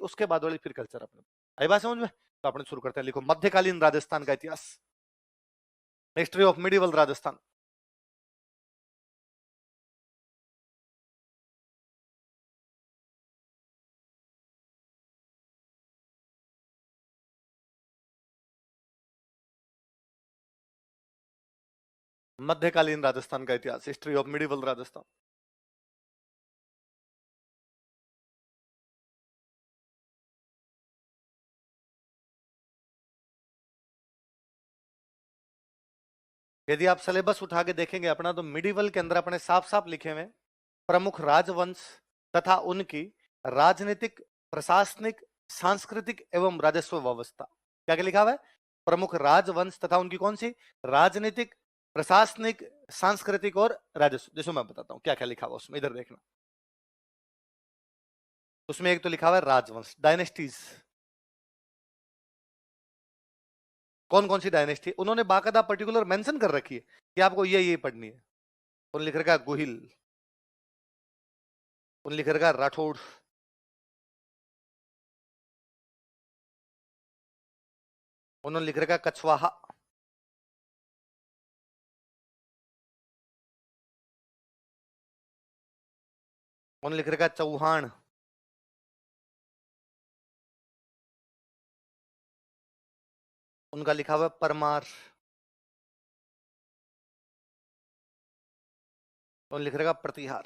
उसके बाद वाली फिर कल्चर अपने। आई बात समझ में? तो अपने शुरू करते हैं, लिखो मध्यकालीन राजस्थान का इतिहास, हिस्ट्री ऑफ मिडिवल राजस्थान। मध्यकालीन राजस्थान का इतिहास, हिस्ट्री ऑफ मिडिवल राजस्थान। यदि आप सिलेबस उठा के देखेंगे अपना, तो मिडिवल के अंदर अपने साफ साफ लिखे हुए प्रमुख राजवंश तथा उनकी राजनीतिक, प्रशासनिक, सांस्कृतिक एवं राजस्व व्यवस्था। क्या क्या लिखा हुआ है? प्रमुख राजवंश तथा उनकी कौन सी? राजनीतिक, प्रशासनिक, सांस्कृतिक और राजस्व। जैसे मैं बताता हूं क्या क्या लिखा हुआ उसमें, इधर देखना। उसमें एक तो लिखा हुआ है राजवंश, डायनेस्टीज। कौन कौन सी डायनेस्टी उन्होंने बाकायदा पर्टिकुलर मेंशन कर रखी है कि आपको ये पढ़नी है। उन्होंने लिख रखा गोहिल, उन्होंने लिख रखा राठौड़, उन्होंने लिख रखा कछवाहा, उन्होंने लिख रखा चौहान, उनका लिखा हुआ परमार, उन्होंने लिख रखा प्रतिहार।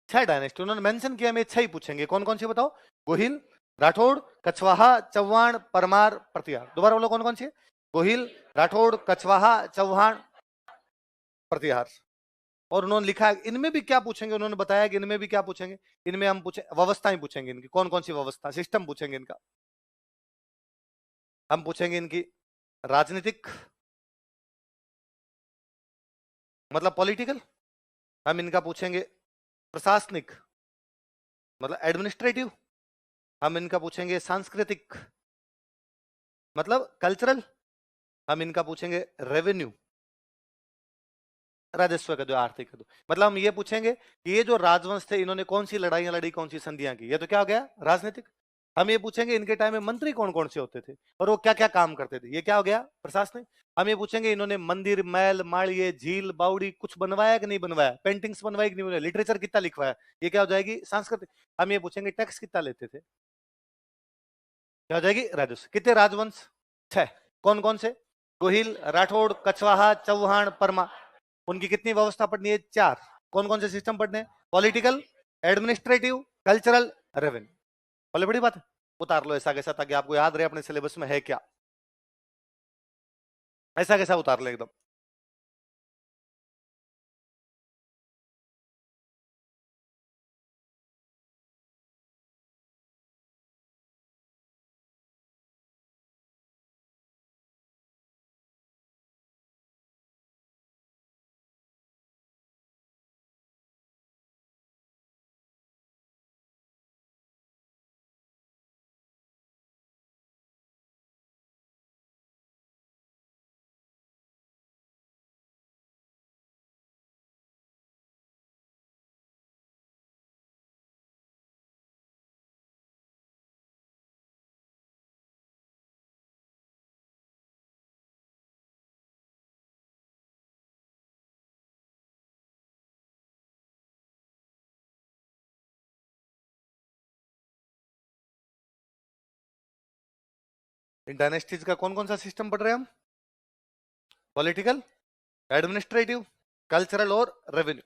6 डायनेस्टी उन्होंने मेंशन किया, में 6 ही पूछेंगे। कौन कौन सी बताओ? गोहिल, राठौड़, कछवाहा, चौहान, परमार, प्रतिहार। दोबारा बोलो कौन कौन सी? गोहिल, राठौड़, कछवाहा, चौहान, प्रतिहार। और उन्होंने लिखा है इनमें भी क्या पूछेंगे, उन्होंने बताया कि इनमें भी क्या पूछेंगे। इनमें हम पूछे व्यवस्थाएं पूछेंगे, इनकी कौन कौन सी व्यवस्था, सिस्टम पूछेंगे इनका। हम पूछेंगे इनकी राजनीतिक, मतलब पॉलिटिकल। हम इनका पूछेंगे प्रशासनिक, मतलब एडमिनिस्ट्रेटिव। हम इनका पूछेंगे सांस्कृतिक, मतलब कल्चरल। हम इनका पूछेंगे रेवेन्यू, राजस्व का, जो आर्थिक का। मतलब हम ये पूछेंगे कि ये जो राजवंश थे, इन्होंने कौन सी लड़ाइयां लड़ी, कौन सी संधियां की। ये तो क्या हो गया? राजनीतिक। हम ये पूछेंगे इनके टाइम में मंत्री कौन कौन से होते थे और वो क्या क्या काम करते थे। ये क्या हो गया? प्रशासनिक। हम ये पूछेंगे इन्होंने मंदिर, महल, माड़िए, झील, बावड़ी कुछ बनवाया कि नहीं बनवाया, पेंटिंग्स बनवाई कि नहीं बनवाया, लिटरेचर कितना लिखवाया। ये क्या हो जाएगी? सांस्कृतिक। हम ये पूछेंगे टैक्स कितना लेते थे, क्या हो जाएगी? राजस्व। कितने राजवंश? 6। कौन कौन से? गोहिल, राठौड़, कछवाहा, चौहान, परमार। उनकी कितनी व्यवस्था पढ़नी है? 4। कौन कौन से सिस्टम पढ़ने हैं? Political, administrative, cultural, revenue. बोले बड़ी बात है, उतार लो ऐसा कैसा, ताकि आपको याद रहे अपने सिलेबस में है क्या। ऐसा कैसा उतार ले एकदम। इन डायनेस्टीज का कौन कौन सा सिस्टम पढ़ रहे हैं हम? पॉलिटिकल, एडमिनिस्ट्रेटिव, कल्चरल और रेवेन्यू।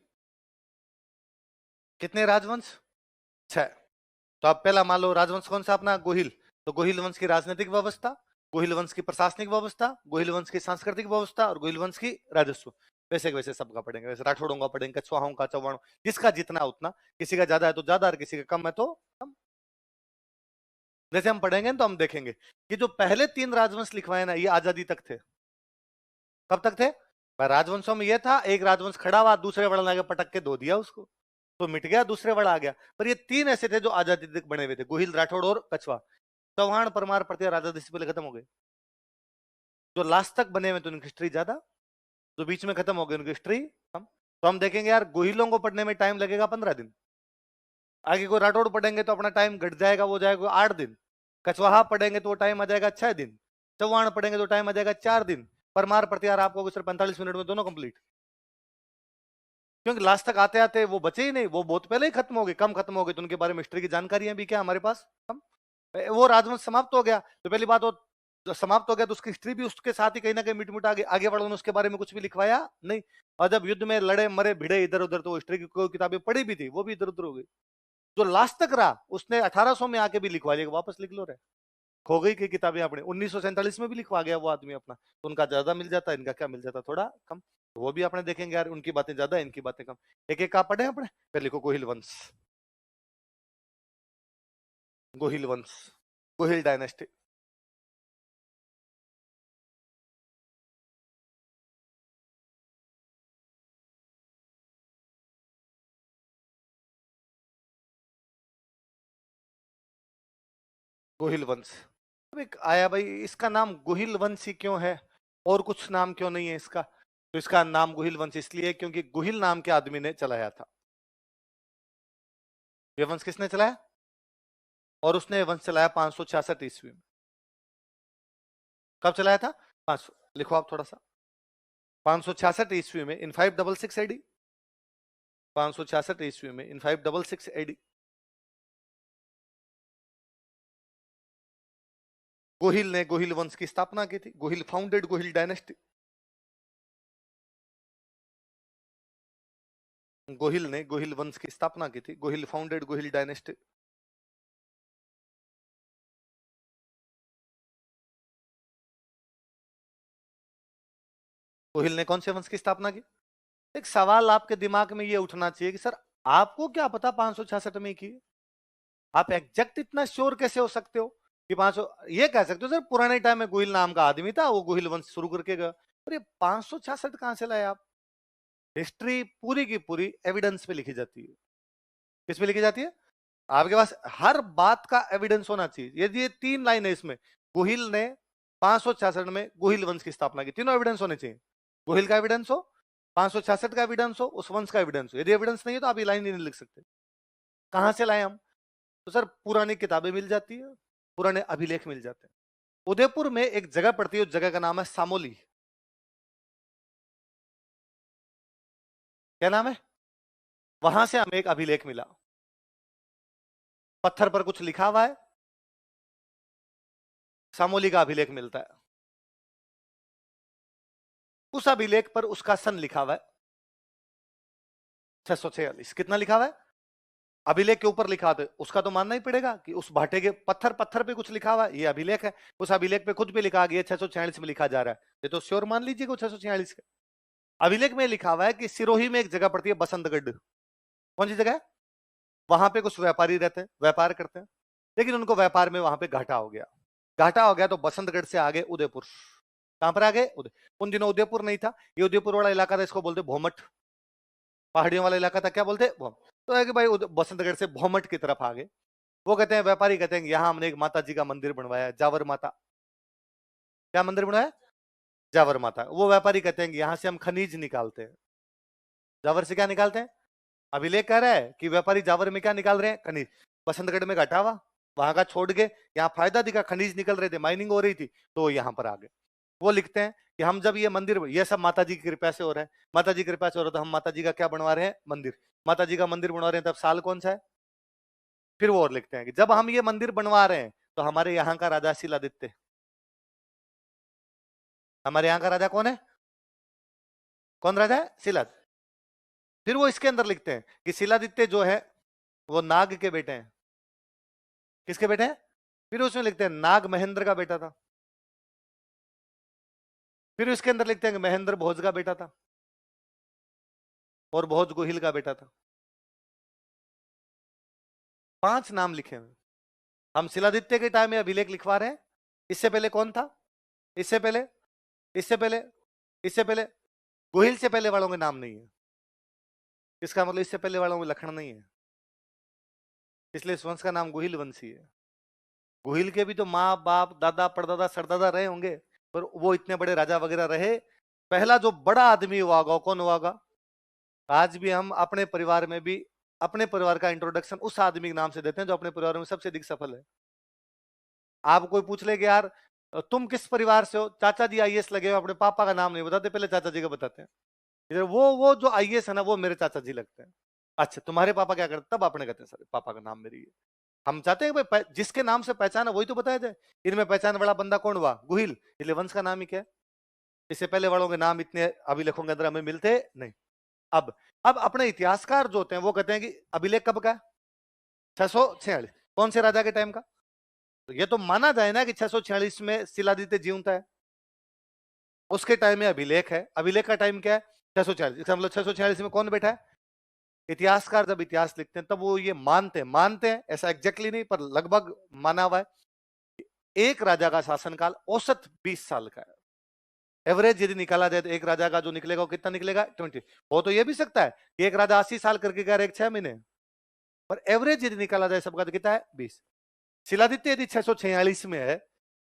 कितने राजवंश? 6। तो आप पहला मान लो राजवंश कौन सा अपना? गोहिल। तो गोहिल वंश की राजनीतिक व्यवस्था, गोहिल वंश की प्रशासनिक व्यवस्था, गोहिल वंश की सांस्कृतिक व्यवस्था और गोहिल वंश की राजस्व। वैसे वैसे सबका पढ़ेंगे, वैसे राठौड़ों का पढ़ेंगे, कछवाहों का, चौहानों, जिसका जितना उतना। किसी का ज्यादा है तो ज्यादा और किसी का कम है तो कम। जैसे हम पढ़ेंगे तो हम देखेंगे कि जो पहले 3 राजवंश लिखवाए ना, ये आजादी तक थे। कब तक थे? राजवंशों में ये था, एक राजवंश खड़ा हुआ, दूसरे वर्ण आगे पटक के धो दिया उसको, तो मिट गया, दूसरे वर्ण आ गया। पर ये 3 ऐसे थे जो आजादी तक बने हुए थे, गोहिल, राठौड़ और कछवा। चौहान, परमार, प्रतिहार आजादी से पहले खत्म हो गए। जो लास्ट तक बने हुए थे उनकी हिस्ट्री ज्यादा, जो बीच में खत्म हो गए उनकी हिस्ट्री कम। तो हम देखेंगे यार गोहिलों को पढ़ने में टाइम लगेगा 15 दिन, आगे कोई राठौड़ पढ़ेंगे तो अपना टाइम घट जाएगा, वो जाएगा 8 दिन, कछवाहा पढ़ेंगे तो वो टाइम आ जाएगा 6 दिन, चौहान पढ़ेंगे तो टाइम आ जाएगा 4 दिन, परमार प्रत्यार आपको सिर्फ 45 मिनट में दोनों कंप्लीट। क्योंकि लास्ट तक आते आते वो बचे ही नहीं, वो बहुत पहले ही खत्म हो गए, कम खत्म हो गए, तो उनके बारे में हिस्ट्री की जानकारियां भी क्या हमारे पास कम। वो राजवंश समाप्त हो गया तो पहली बात, वो जो समाप्त हो गया तो उसकी हिस्ट्री भी उसके साथ ही कहीं ना कहीं मिट मुटा गई, आगे वालों ने उसके बारे में कुछ भी लिखवाया नहीं। और जब युद्ध में लड़े मरे भिड़े इधर उधर, तो हिस्ट्री की कोई किताबें पढ़ी भी थी वो भी इधर उधर हो गई। जो लास्ट तक रहा उसने 1800 में आके भी लिखवा लिया, वापस लिख लो रहे, खो गई की किताबें अपने 1947 में भी लिखवा गया वो आदमी अपना, तो उनका ज्यादा मिल जाता, इनका क्या मिल जाता, थोड़ा कम। तो वो भी अपने देखेंगे यार, उनकी बातें ज्यादा इनकी बातें कम। एक एक का पढ़े अपने, फिर लिखो गोहिल वंश, गोहिल वंश, गोहिल डायनेस्टी। गोहिल वंश। अब एक आया भाई, इसका नाम गोहिल वंश ही क्यों है और कुछ नाम क्यों नहीं है इसका? तो इसका नाम गोहिल वंश इसलिए है क्योंकि गोहिल नाम के आदमी ने चलाया था। ये वंश किसने चलाया? और उसने वंश चलाया 566 ईस्वी में। कब चलाया था? 500, लिखो आप थोड़ा सा, 566 ईस्वी में, इन 566 एडी, 566 ईस्वी में, इन 566 एडी। गोहिल ने गोहिल वंश की स्थापना की थी, गोहिल फाउंडेड गोहिल डायनेस्टी। गोहिल ने गोहिल वंश की स्थापना की थी, गोहिल फाउंडेड गोहिल डायनेस्टी। गोहिल ने कौन से वंश की स्थापना की? एक सवाल आपके दिमाग में ये उठना चाहिए कि सर आपको क्या पता 566 में की? आप एग्जैक्ट इतना श्योर कैसे हो सकते हो कि 500? ये कह सकते हो सर पुराने टाइम में गोहिल नाम का आदमी था, वो गोहिल वंश शुरू करके गया, और ये 566 कहां से लाए आप? हिस्ट्री पूरी की पूरी एविडेंस पे लिखी जाती है। किस पे लिखी जाती है? आपके पास हर बात का एविडेंस होना चाहिए। यदि ये 3 लाइन है इसमें, गोहिल ने 566 में गोहिल वंश की स्थापना की, तीनों एविडेंस होने चाहिए। गोहिल का एविडेंस हो, 566 का एविडेंस हो, उस वंश का एविडेंस हो। यदि एविडेंस नहीं है तो आप ये लाइन नहीं लिख सकते। कहां से लाए हम? तो सर पुरानी किताबें मिल जाती है, पुराने अभिलेख मिल जाते हैं। उदयपुर में एक जगह पड़ती है, उस जगह का नाम है सामोली। क्या नाम है? वहां से हमें एक अभिलेख मिला, पत्थर पर कुछ लिखा हुआ है, सामोली का अभिलेख मिलता है। उस अभिलेख पर उसका सन लिखा हुआ है 646। कितना लिखा हुआ है? अभिलेख के ऊपर लिखा था, उसका तो मानना ही पड़ेगा कि उस भाटे के पत्थर पत्थर पे कुछ लिखा हुआ है, ये अभिलेख है। उस अभिलेख पे खुद भी लिखा गया 646 में लिखा जा रहा है, ये तो श्योर मान लीजिए 646 का अभिलेख में लिखा हुआ है कि सिरोही में एक जगह पड़ती है बसंतगढ़। कौन सी जगह है? वहां पे कुछ व्यापारी रहते हैं, व्यापार करते हैं, लेकिन उनको व्यापार में वहां पे घाटा हो गया। घाटा हो गया तो बसंतगढ़ से आगे उदयपुर। कहां पर आगे? उदय। उन दिनों उदयपुर नहीं था, ये उदयपुर वाला इलाका था, इसको बोलते भोमट, पहाड़ियों वाला इलाका था, क्या बोलते? भोम। तो है कि भाई बसंतगढ़ से भोमट की तरफ आ गए। वो कहते हैं, व्यापारी कहते हैं, यहाँ हमने एक माता जी का मंदिर बनवाया है, जावर माता। क्या मंदिर बनवाया? जावर माता। वो व्यापारी कहते हैं कि यहाँ से हम खनिज निकालते हैं। जावर से क्या निकालते हैं? अभिलेख कह रहा है कि व्यापारी जावर में क्या निकाल रहे हैं? खनिज। बसंतगढ़ में घटा हुआ, वहां का छोड़ के यहाँ फायदा दिखा, खनिज निकल रहे थे, माइनिंग हो रही थी, तो यहाँ पर आ गए। वो लिखते हैं कि हम जब ये मंदिर, ये सब माता जी की कृपा से हो रहा है, माता जी की कृपा से हो रहा है, तो हम माता जी का क्या बनवा रहे हैं? मंदिर। माता जी का मंदिर बनवा रहे हैं, तब साल कौन सा है? फिर वो और लिखते हैं कि जब हम ये मंदिर बनवा रहे हैं तो हमारे यहाँ का राजा शिलादित्य, हमारे यहाँ का राजा कौन है? कौन राजा है? शिलाद। फिर वो इसके अंदर लिखते हैं कि शिलादित्य जो है वो नाग के बेटे हैं। किसके बेटे हैं? फिर उसमें लिखते हैं नाग महेंद्र का बेटा था। फिर इसके अंदर लिखते हैं कि महेंद्र भोज का बेटा था और भोज गोहिल का बेटा था। 5 नाम लिखे हुए। हम शिलादित्य के टाइम में अभिलेख लिखवा रहे हैं। इससे पहले कौन था? इससे पहले, इससे पहले, इससे पहले गोहिल से पहले वालों के नाम नहीं है। इसका मतलब इससे पहले वालों में लखन नहीं है, इसलिए इस वंश का नाम गोहिल वंशी है। गोहिल के भी तो माँ बाप दादा परदादा सरदादा रहे होंगे, पर वो इतने बड़े राजा वगैरह रहे। पहला जो बड़ा आदमी हुआ होगा कौन हुआ होगा? आज भी हम अपने परिवार में भी अपने परिवार का इंट्रोडक्शन उस आदमी के नाम से देते हैं जो अपने परिवार में सबसे अधिक सफल है। आप कोई पूछ ले कि यार तुम किस परिवार से हो, चाचा जी आईएएस लगे हो, अपने पापा का नाम नहीं बताते, पहले चाचा जी का बताते हैं। इधर वो जो आईएएस है ना, वो मेरे चाचा जी लगते हैं। अच्छा तुम्हारे पापा क्या करते, तब आपने कहते हैं सर पापा का नाम मेरी है। हम चाहते हैं भाई जिसके नाम से पहचान है वही तो बताया जाए। इनमें पहचान वाला बंदा कौन हुआ, गुहिल, इसलिए वंश का नाम ही क्या है। इससे पहले वालों के नाम इतने अभिलेखों के अंदर हमें मिलते नहीं। अब अपने इतिहासकार जो होते हैं वो कहते हैं कि अभिलेख कब का है, 646, कौन से राजा के टाइम का। तो ये तो माना जाए ना कि 646 में शिलादित्य जीवता है, उसके टाइम में अभिलेख है। अभिलेख का टाइम क्या है, 646। इसका मतलब 646 में कौन बैठा है। इतिहासकार जब इतिहास लिखते हैं तब वो ये मानते हैं ऐसा एग्जैक्टली नहीं पर लगभग माना हुआ है, एक राजा का शासनकाल औसत 20 साल का है। एवरेज यदि निकाला जाए तो एक राजा का जो निकलेगा वो कितना निकलेगा, 20। हो तो ये भी सकता है कि एक राजा 80 साल करके कह रहे 6 महीने, पर एवरेज यदि निकाला जाए सबका तो कितना है, 20। शिलादित्य यदि 646 में है,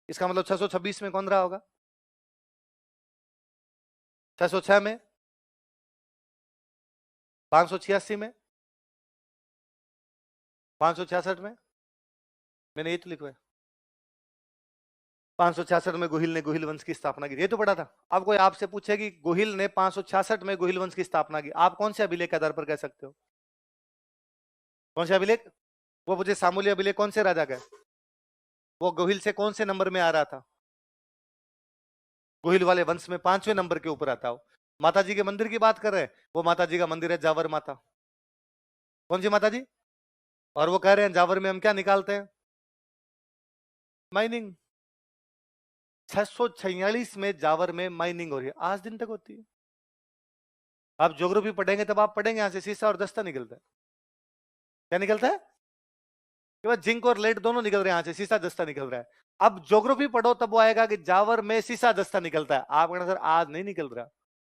इसका मतलब 626 में कौन रहा होगा, 606 में, 586 में, 566 में, मैंने ये तो लिखा है। 566 में गोहिल ने गोहिल वंश की स्थापना की, ये तो पढ़ा था। अब कोई आपसे पूछे कि गोहिल ने 566 में गोहिल वंश की स्थापना की, आप कौन से अभिलेख के आधार पर कह सकते हो, कौन से अभिलेख। वो मुझे सामूल्य अभिलेख कौन से राजा का, वो गोहिल से कौन से नंबर में आ रहा था, गोहिल वाले वंश में 5वें नंबर के ऊपर आता हो। माता जी के मंदिर की बात कर रहे हैं, वो माता जी का मंदिर है जावर माता। कौन सी माता जी, और वो कह रहे हैं जावर में हम क्या निकालते हैं, माइनिंग। 646 में जावर में माइनिंग हो रही है, आज दिन तक होती है। आप ज्योग्राफी पढ़ेंगे तब आप पढ़ेंगे यहां से शीशा और दस्ता निकलता है। क्या निकलता है, जिंक और लेड दोनों निकल रहे हैं, यहां से शीशा दस्ता निकल रहा है। अब ज्योग्राफी पढ़ो तब वो आएगा कि जावर में शीशा दस्ता निकलता है। आप कहना सर आज नहीं निकल रहा,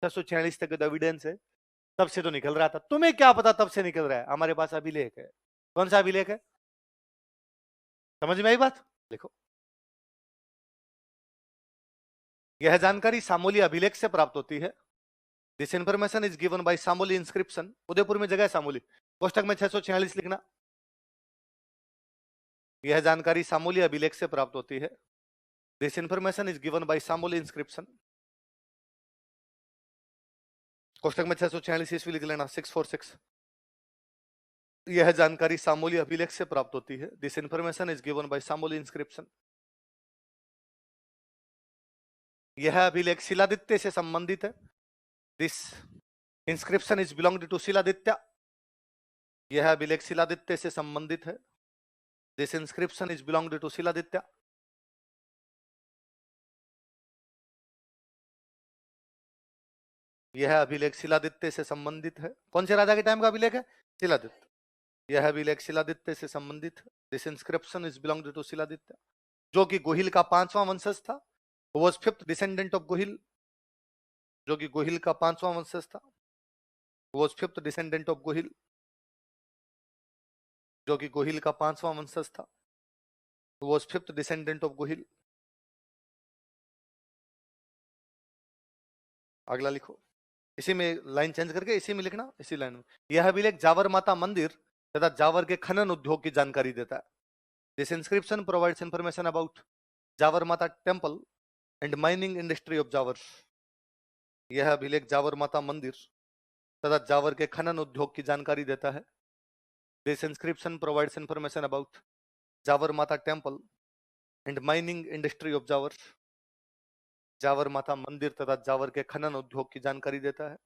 646 तक एविडेंस है, तब से तो निकल रहा था। तुम्हें क्या पता तब से निकल रहा है, हमारे पास अभिलेख है। कौन सा अभिलेख है, समझ में आई बात, देखो। यह जानकारी सामोली अभिलेख से प्राप्त होती है। This information is given by Samoli inscription. Udaipur में जगह है सामोली, कोष्टक में 646 लिखना। यह जानकारी सामोली अभिलेख से प्राप्त होती है। This information is given by Samoli inscription, कोष्टक में 646 ईस्वी लिख लेना, 646। यह जानकारी सामोली अभिलेख से प्राप्त होती है। This information is given by Samoli inscription. यह अभिलेख शिलादित्य से संबंधित है। This inscription is belonged to Shiladitya. यह अभिलेख शिलादित्य से संबंधित है। This inscription is belonged to Shiladitya. यह अभिलेख शिलादित्य से संबंधित है। कौन से राजा के टाइम का अभिलेख है, शिलादित्य। यह अभिलेख शिलादित्य से संबंधित है। This inscription is belonged to Shiladitya, जो कि गोहिल का 5वां वंशज था। Was 5th descendant of Gohil, जो कि गोहिल का 5वां वंशज था। Was 5th descendant of Gohil, जो कि गोहिल का 5वां वंशज था। Was 5th descendant of Gohil. अगला लिखो, इसी में लाइन चेंज करके इसी में लिखना, इसी लाइन में। यह अभिलेख जावर माता मंदिर तथा जावर के खनन उद्योग की जानकारी देता है। This inscription provides information about Jawar Mata temple and mining industry of Jawar. यह अभिलेख जावर माता मंदिर तथा जावर के खनन उद्योग की जानकारी देता है। This inscription provides information about Jawar Mata temple and mining industry of Jawar. Jawar Mata मंदिर तथा जावर के खनन उद्योग की जानकारी देता है।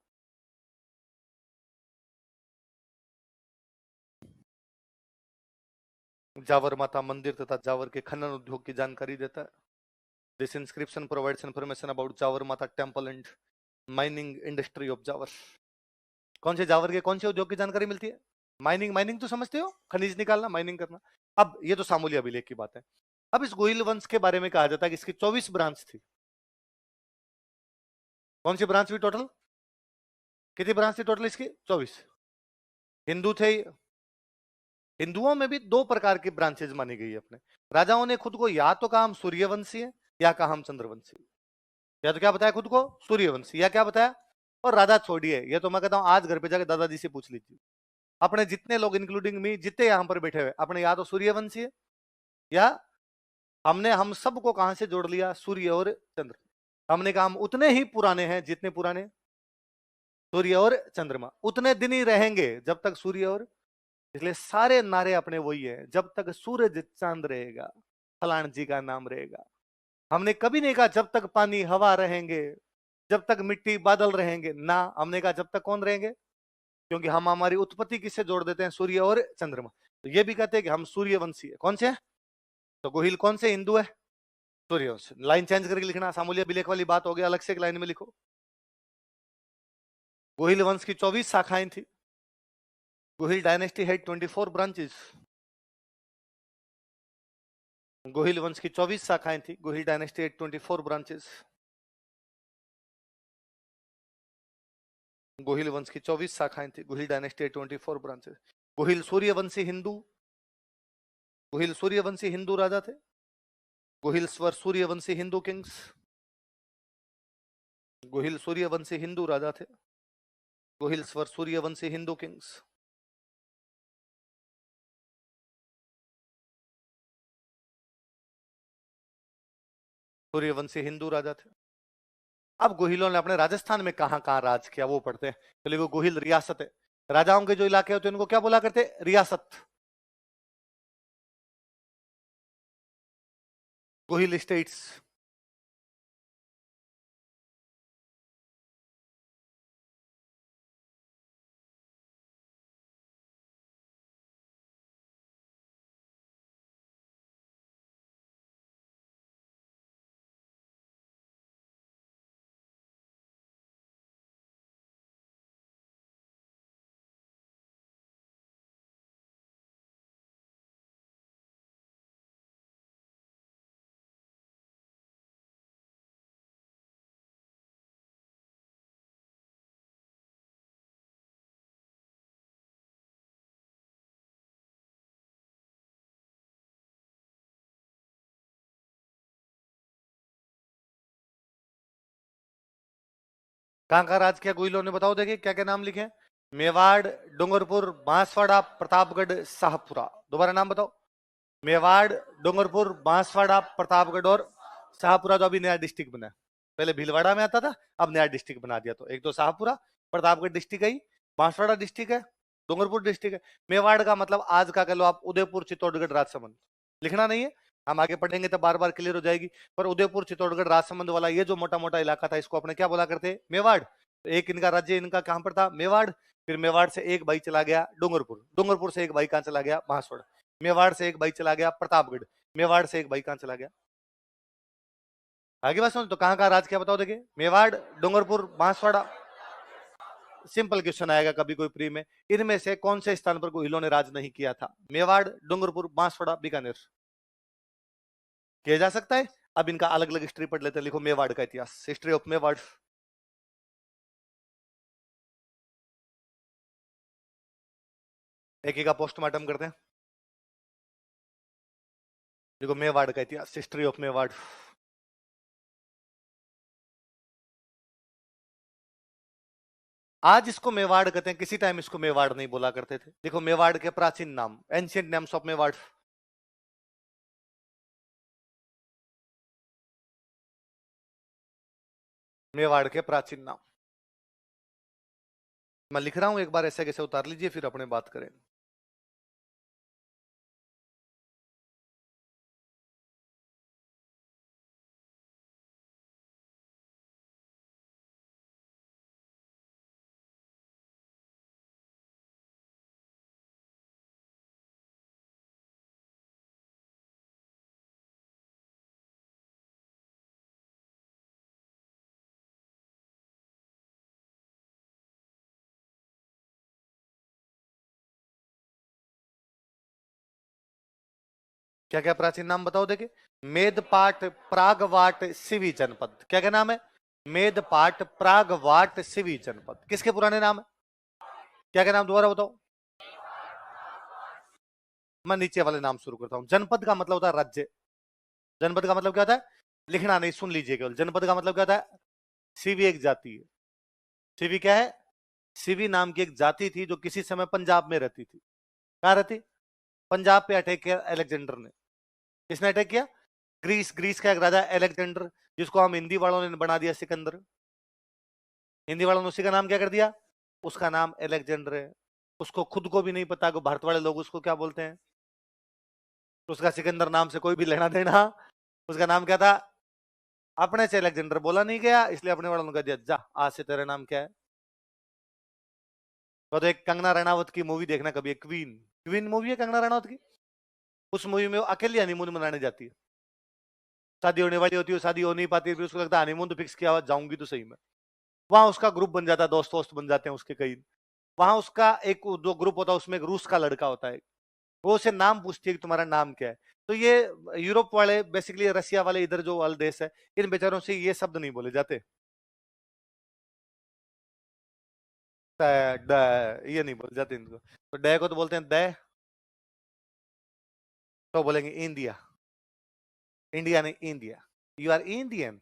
जावर माता मंदिर तथा जावर के खनन उद्योग की जानकारी देता है। This inscription provides information about Jawar Mata temple and mining industry of Jawar. कौन से जावर के कौन से उद्योग की जानकारी मिलती है, माइनिंग। माइनिंग तो समझते हो, खनिज निकालना, माइनिंग करना। अब ये तो सामूली अभिलेख की बात है। अब इस गोहिल वंश के बारे में कहा जाता है कि इसकी 24 ब्रांच थी। कौन सी ब्रांच हुई टोटल, कितनी ब्रांच थी टोटल इसकी, 24। हिंदू थे, हिंदुओं में भी 2 प्रकार की ब्रांचेज मानी गई है अपने। राजाओं ने खुद को या तो कहा हम सूर्यवंशी है या कहा हम चंद्रवंशी, या तो क्या बताया खुद को सूर्यवंशी, या क्या बताया, और राजा छोड़िए, ये तो मैं कहता हूं आज घर पे जाकर दादाजी से पूछ लीजिए, अपने जितने लोग इंक्लूडिंग मी जितने यहां पर बैठे हुए अपने या तो सूर्यवंशी है या हमने हम सबको कहां से जोड़ लिया, सूर्य और चंद्र। हमने कहा हम उतने ही पुराने हैं जितने पुराने सूर्य और चंद्रमा, उतने दिन ही रहेंगे जब तक सूर्य और, इसलिए सारे नारे अपने वही है, जब तक सूरज चांद रहेगा फलान जी का नाम रहेगा। हमने कभी नहीं कहा जब तक पानी हवा रहेंगे, जब तक मिट्टी बादल रहेंगे ना, हमने कहा जब तक कौन रहेंगे, क्योंकि हम हमारी उत्पत्ति किससे जोड़ देते हैं, सूर्य और चंद्रमा। तो ये भी कहते हैं कि हम सूर्यवंशी है। कौन से है, तो गोहिल कौन से हिंदू है, सूर्यवंश। लाइन चेंज करके लिखना, सामूल्य अभिलेख वाली बात हो गई, अलग से एक लाइन में लिखो। गोहिल वंश की 24 शाखाएं थी। Gohil dynasty had 24 branches. Gohil वंश की 24 शाखाएं थी। Gohil dynasty had 24 branches. Gohil वंश की 24 शाखाएं थी। Gohil dynasty had 24 branches. Gohil Suryavanshi Hindu, Gohil Suryavanshi Hindu राजा थे। Gohil were Suryavanshi Hindu kings. गोहिल सूर्यवंशी हिंदू राजा थे। Gohil were Suryavanshi Hindu kings. सूर्यवंशी हिंदू राजा थे। अब गोहिलों ने अपने राजस्थान में कहां कहां राज किया वो पढ़ते हैं। चलिए, वो गोहिल रियासत है, राजाओं के जो इलाके होते हैं उनको क्या बोला करते, रियासत। गोहिल स्टेट्स। कहां कहां राज किया गोहिलों ने, बताओ देखिए क्या क्या नाम लिखे। मेवाड़, डूंगरपुर, बांसवाड़ा, प्रतापगढ़, शाहपुरा। दोबारा नाम बताओ। मेवाड़, डूंगरपुर, बांसवाड़ा, प्रतापगढ़ और शाहपुरा, जो अभी नया डिस्ट्रिक्ट बना है। पहले भीलवाड़ा में आता था, अब नया डिस्ट्रिक्ट बना दिया। तो एक तो शाहपुरा, प्रतापगढ़ डिस्ट्रिक्ट है, बांसवाड़ा डिस्ट्रिक्ट है, डूंगरपुर डिस्ट्रिक्ट है। मेवाड़ का मतलब आज का कह लो आप उदयपुर, चित्तौड़गढ़, राजसमंद। लिखना नहीं है, हम आगे पढ़ेंगे तो बार बार क्लियर हो जाएगी। पर उदयपुर, चित्तौड़गढ़, राजसमंद वाला ये जो मोटा मोटा इलाका था, इसको अपने क्या बोला करते, मेवाड़। तो एक इनका राज्य इनका कहां पर था, मेवाड़। फिर मेवाड़ से एक भाई चला गया डूंगरपुर, डूंगरपुर से एक भाई कहां चला गया, बांसवाड़ा। मेवाड़ से एक भाई चला गया प्रतापगढ़, मेवाड़ से एक भाई कहां चला गया, आगे बात सुनो। तो कहां कहां राज किया बताओ देखिए, मेवाड़, डूंगरपुर, बांसवाड़ा। सिंपल क्वेश्चन आएगा कभी कोई प्री में, इनमें से कौन से स्थान पर गोहिलों ने राज नहीं किया था, मेवाड़, डूंगरपुर, बांसवाड़ा, बीकानेर। किया जा सकता है। अब इनका अलग अलग हिस्ट्री पढ़ लेते हैं। लिखो मेवाड़ का इतिहास, हिस्ट्री ऑफ मेवाड़। एक एक का पोस्टमार्टम करते हैं। देखो मेवाड़ का इतिहास, हिस्ट्री ऑफ मेवाड़। आज इसको मेवाड़ कहते हैं, किसी टाइम इसको मेवाड़ नहीं बोला करते थे। देखो मेवाड़ के प्राचीन नाम, ancient names of Mewar. Mewar के प्राचीन नाम मैं लिख रहा हूं, एक बार ऐसे कैसे उतार लीजिए, फिर अपने बात करें। क्या क्या प्राचीन नाम बताओ देखिए। मेदपाट, प्रागवाट, सिवी जनपद। क्या क्या नाम है, मेदपाट, प्रागवाट, सिवी जनपद। किसके पुराने नाम है, क्या क्या नाम दोबारा बताओ। मैं नीचे वाले नाम शुरू करता हूं। जनपद का मतलब होता है राज्य। जनपद का मतलब क्या होता है, लिखना नहीं, सुन लीजिए केवल। जनपद का मतलब क्या होता है, सिवी एक जाति है, सिवी क्या है? सिवी नाम की एक जाति थी जो किसी समय पंजाब में रहती थी। कहां रहती? पंजाब पे अटैक किया अलेक्जेंडर ने। किसने अटैक किया? ग्रीस। ग्रीस का एक राजा अलेक्जेंडर, जिसको हम हिंदी वालों ने बना दिया सिकंदर। हिंदी वालों ने उसी का नाम क्या कर दिया? उसका नाम अलेक्जेंडर है। उसको खुद को भी नहीं पता कि भारत वाले लोग उसको क्या बोलते हैं। तो उसका सिकंदर नाम से कोई भी लेना देना। उसका नाम क्या था? अपने से अलेक्जेंडर बोला नहीं गया, इसलिए अपने वालों ने कह दिया जा आज से तेरा नाम क्या है। तो एक कंगना रनावत की मूवी देखना कभी, क्वीन। क्वीन मूवी है कंगना रनावत की। उस मूवी में वो अकेली हनीमून मनाने जाती है। शादी होने वाली होती है, शादी हो नहीं पाती, फिर उसको लगता है हनीमून तो फिक्स किया हुआ, जाऊंगी तो सही में। वहां उसका ग्रुप बन जाता है, दोस्त दोस्त बन जाते हैं उसके कई। वहां उसका एक जो ग्रुप होता है उसमें एक रूस का लड़का होता है। वो उसे नाम पूछती है कि तुम्हारा नाम क्या है। तो ये यूरोप वाले, बेसिकली रसिया वाले, इधर जो वाले देश है, इन बेचारों से ये शब्द नहीं बोले जाते। ये नहीं बोले जाते इनको। तो डे को तो बोलते हैं दे। तो बोलेंगे इंडिया। इंडिया नहीं, India. You are Indian.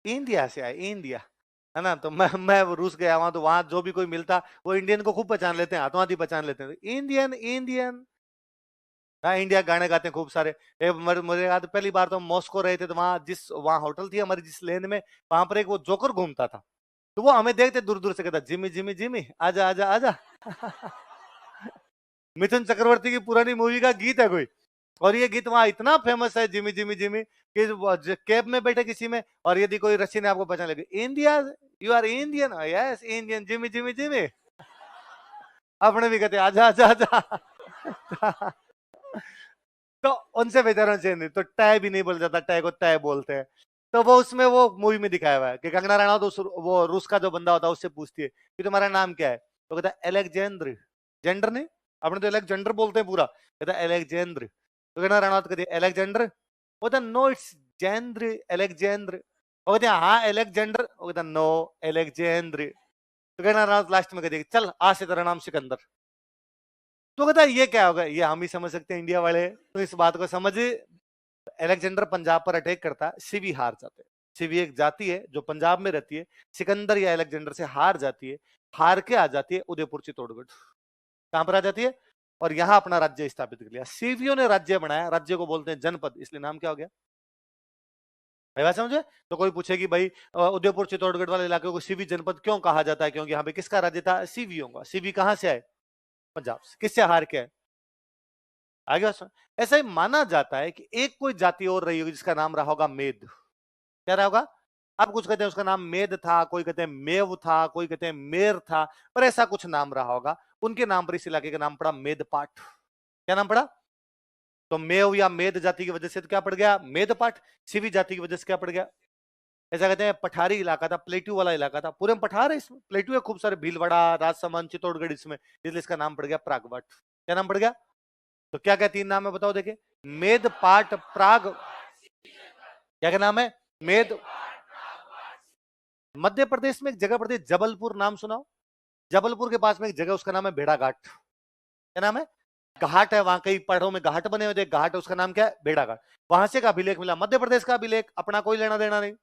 India से आए, इंडिया। है ना? तो मैं रूस गया वहां, तो वहां जो भी कोई मिलता वो इंडियन को खूब पहचान लेते हैं, हाथों हाथ ही पहचान लेते हैं, इंडियन इंडियन। हाँ, इंडिया गाने गाते हैं खूब सारे। मुझे याद पहली बार तो हम मॉस्को रहे थे, तो वहां होटल थी हमारी जिस लेन में, वहां पर एक वो जोकर घूमता था। तो वो हमें देखते दूर दूर से कहता जिमी जिमी जिमी आजा आजा आजा। मिथुन चक्रवर्ती की पुरानी मूवी का गीत है कोई। और ये गीत वहां इतना फेमस है, जिमी जिमी जिमी, कि कैब में बैठे किसी में, और यदि कोई रस्सी ने आपको पहचान लगे, India, you are Indian, yes Indian, Jimmy Jimmy Jimmy. अपने भी कहते आजा आजा आजा। तो उनसे बेचारों से नहीं, तो टय भी नहीं बोल जाता, टय को तय बोलते हैं। तो वो उसमें वो मूवी में दिखाया हुआ है कि कंगना रनावत वो रूस का जो बंदा होता है उससे पूछती है कि तुम्हारा नाम क्या है। तो कहता है अलेक्जेंद्र। जेंडर नहीं, अपने तो अलेक्जेंडर बोलते हैं पूरा, कहता है अलेक्जेंद्र। तो कंगना रनावत कहती है अलेक्जेंडर। वो कहता नो इट्स जेंद्र, अलेक्जेंद्र। वो कहते हैं हाँ अलेक्जेंडर। वो कहता नो, अलेक्जेंद्र। तो कंगना रनावत लास्ट में कहती है चल आज से तेरा नाम सिकंदर। तो कहता है ये क्या होगा, ये हम ही समझ सकते हैं इंडिया वाले, तो इस बात को समझ। अलेक्जेंडर पंजाब पर अटैक करता है, सिवी हार जाते हैं। सिवी एक जाति है जो पंजाब में रहती है, सिकंदर या अलेक्जेंडर से हार जाती है। हार के आ जाती है उदयपुर चित्तौड़गढ़। कहां पर आ जाती है? और यहां अपना राज्य स्थापित कर लिया। सिवियों ने राज्य बनाया, राज्य को बोलते हैं जनपद, इसलिए नाम क्या हो गया भाई? बात समझे? तो कोई पूछे कि भाई उदयपुर चित्तौड़गढ़ वाले इलाके को सिवी जनपद क्यों कहा जाता है? क्योंकि यहाँ पे किसका राज्य था? सिवियों का। सिवी कहां से आए? पंजाब से। किससे हार के आए? आगे सुन। ऐसा ही माना जाता है कि एक कोई जाति और रही होगी जिसका नाम रहा होगा मेद। क्या रहा होगा? आप कुछ कहते हैं उसका नाम मेद था, कोई कहते हैं मेव था, कोई कहते हैं मेर था, पर ऐसा कुछ नाम रहा होगा। उनके नाम पर इस इलाके का नाम पड़ा मेदपाट। क्या नाम पड़ा? तो मेव या मेद जाति की वजह से तो क्या पड़ गया? मेदपाट। सिवी जाति की वजह से क्या पड़ गया? ऐसा कहते हैं पठारी इलाका था, प्लेटू वाला इलाका था, पूरे में पठार है, इसमें प्लेटू है खूब सारे, भीलवाड़ा, राजसमंद, चित्तौड़गढ़, इसमें, इसलिए इसका नाम पड़ गया प्रागवट। क्या नाम पड़ गया? तो क्या क्या तीन नाम है बताओ, देखे। मेद, पाट, प्राग। क्या क्या नाम है? मेद। मध्य प्रदेश में एक जगह पड़ती है जबलपुर, नाम सुनाओ। जबलपुर के पास में एक जगह, उसका नाम है भेड़ाघाट। क्या नाम है? घाट है वहां, कई पहाड़ों में घाट बने हुए, घाट है, उसका नाम क्या है? भेड़ाघाट। वहां से का अभिलेख मिला, मध्य प्रदेश का अभिलेख, अपना कोई लेना देना नहीं।